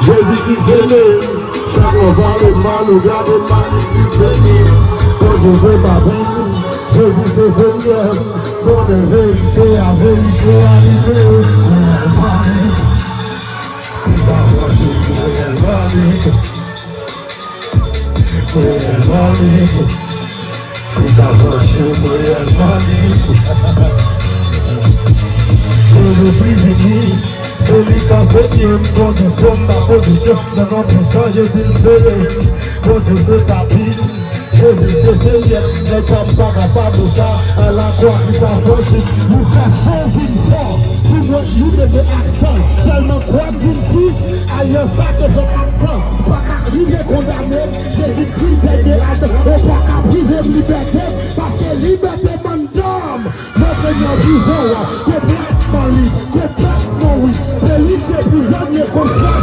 Jésus qui s'élève, chaque fois le mal, ou garde le mal, il puisse venir. Quand je veux ma vie, Jésus c'est Seigneur, pour les vérités, à vérité arriver. Ils approchent réellement libre, réellement libre. Ils approchent réellement libre. Je le prie béni. Celui qui a septième condition, ma position dans notre sang, Jésus c'est condition ta vie. Jésus c'est Seigneur, les femmes pas capables de ça, à la croix qui s'affranchit. Nous faisons une force, si moi nous mettons accent, seulement croix d'une fils, ailleurs ça que fait accent. Pas qu'à priver condamné, Jésus-Christ est de Adam, et pas qu'à priver liberté, parce que liberté m'endorme. Notre prison, complètement libre, complètement oui. Pays c'est prisonnier comme ça.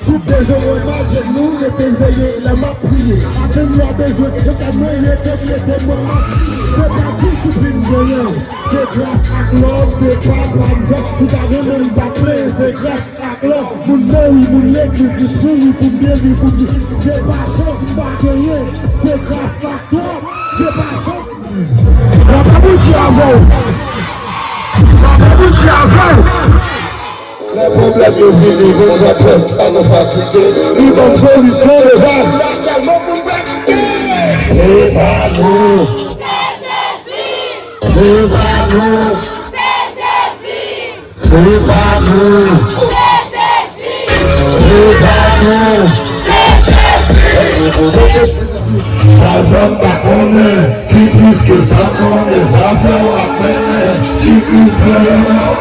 Sous déshonorement, je nous éveillé, la m'a prié. Afin de leur besoin, je t'ai meillé, moi. C'est pas discipline de rien. C'est grâce à l'homme, c'est pas grave. Tout à l'heure, on va play, c'est grâce à l'homme. Mon mari, mon église, il prie pour bien vivre pour Dieu. C'est pas chance, pas gagner. C'est grâce à toi, c'est pas chance. On va pas vous dire avant. On va vous dire avant. Les problèmes de vie, ils vont répondre à nos fatigués. Ils vont solution les vagues. C'est pas nous. C'est pas nous. C'est pas nous. C'est pas nous. Ça va pas connaître, qui plus que ça connaît, ça va à peine, qui plus que ça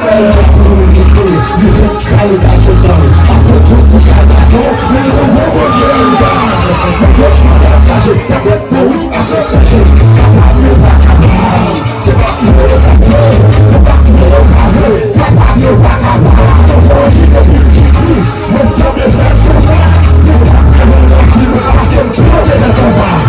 connaît, il faut caler ta seconde, après tout pour carnaval, mais je veux pas dire une dame, mais je m'en ai caché, t'as bête pour oui, à se cacher, capable de pas capable, c'est pas qui veut le capable, c'est pas qui veut le capable, capable de pas capable, on s'en dit que tu le dis, mais ça me fait sur ça, pour ça que je me dis, mais parce que tu veux que je t'en parle.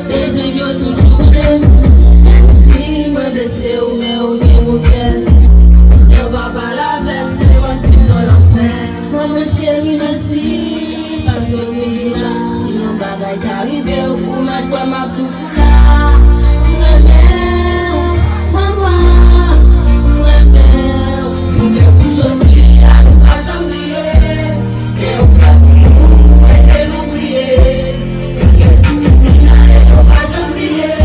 Desde meu tudo si moi blessé ou mais ou bien bouquet. On va pas la veille, c'est comme si dans l'enfer. Moi ma chérie merci, parce que toujours là. Si mon bagage t'arrive ou pour mettre quoi m'a tout là. Maman, on veut toujours dire à nous pas j'oublier. Et on va tout et l'oublier. On va j'oublier.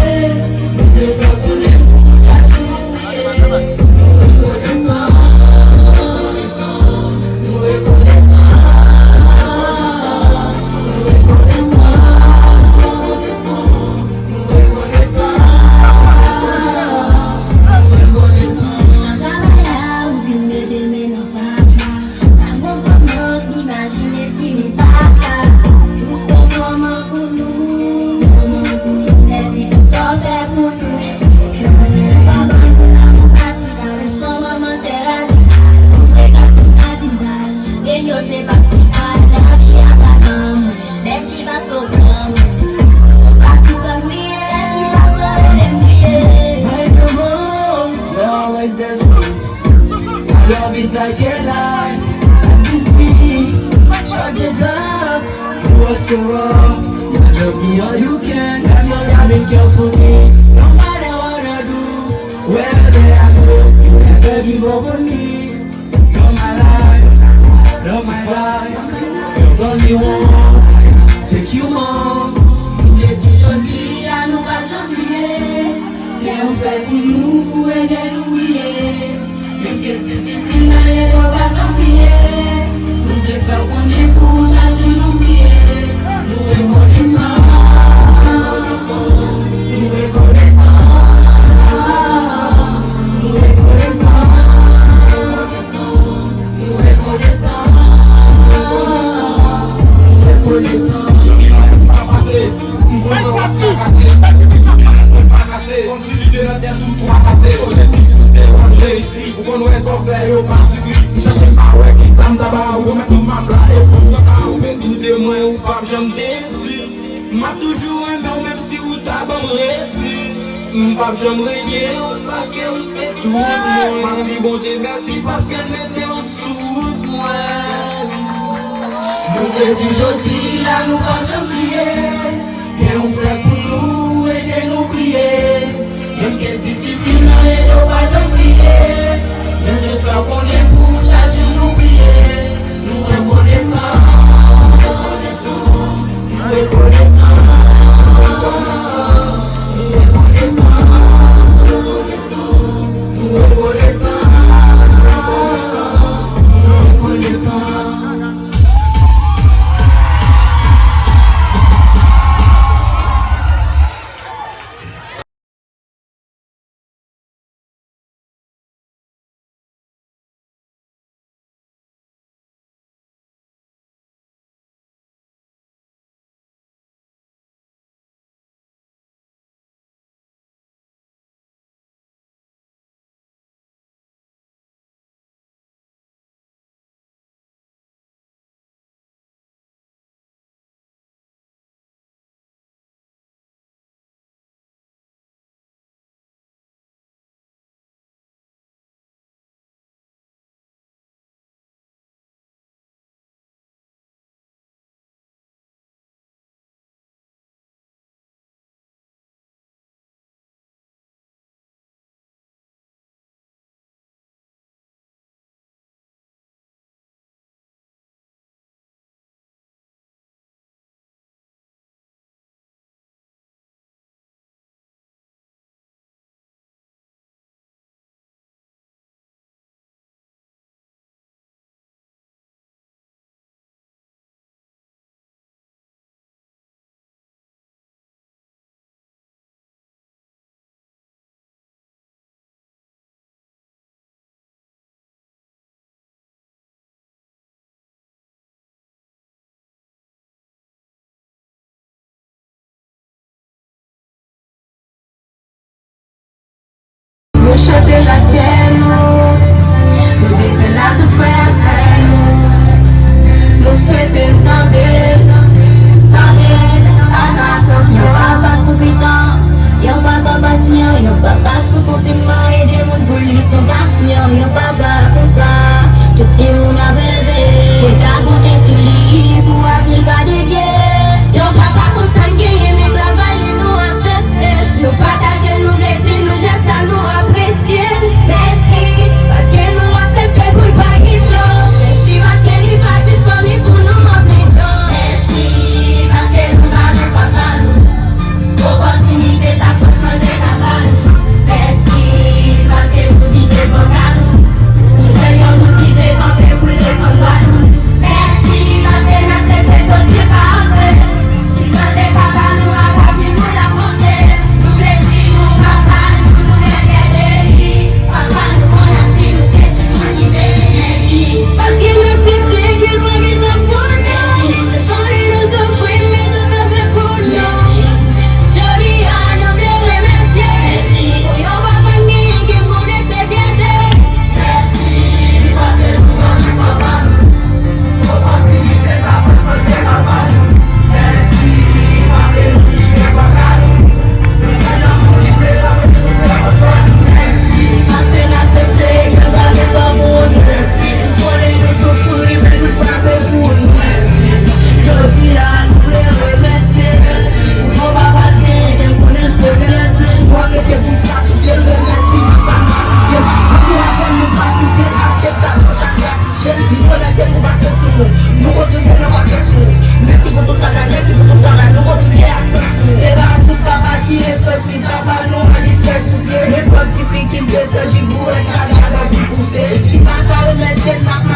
I get life. As we speak, shut the door. You are so wrong. You love me all you can. That's all I've been careful for me. No matter what I do, wherever I go, you never give up on me. You're my life, you're my life. You're the only one. Take you home. Les aujourd'hui à nous pas j'oublier. Et on fait pour nous et de nous oublier. Même que c'est difficile, et on va j'oublier. Nous devons faire qu'on est pour chaque jour n'oublier. Nous reconnaissons, nous reconnaissons, nous reconnaissons, nous reconnaissons, nous reconnaissons. Comme si l'idée de la terre tout trois cassé. On réussit, ou qu'on est sans faire, ou pas suffit. Vous cherchez pas, ouais, qui s'en d'abord, ou mettre ma plat, et pour le cas, ou mettre tout de moi, ou pas, j'aime déçu. M'a toujours aimé, même si ou t'as bon réussi. Pas j'aime régner, parce que vous faites tout. Ma vie, bon Dieu, merci, parce qu'elle m'était en sous, ouais. Nous faisons aujourd'hui, là, nous pas j'oublier. Et on fait pour nous et de nous prier. Même que c'est difficile, et nous pas j'oublier. Mais de faire qu'on est pour chaque jour n'oublier. Nous reconnaissons, nous reconnaissons, nous reconnaissons, nous reconnaissons, nous reconnaissons, nous reconnaissons. Nous chanter la terre, nous disons la de frère, nous souhaitons tendre, attention à pas tout pitant. Y'a pas patient, y'a pas sous compliment, et des mots pour lui sont patients, y'a pas comme ça. Tout petit monde a bébé, et t'as compté sur lui pour appeler pas de guerre. Y'a pas comme ça, mais travailler nous accepter, nous partager, nous métier, nous gestes à nous apprécier. Merci, parce que nous acceptons pour pas qu'il Merci, parce qu'elle est pas disponible pour nous. que t'as j'y bourre, t'as gardé pour pousser. Si ma carrière, mais c'est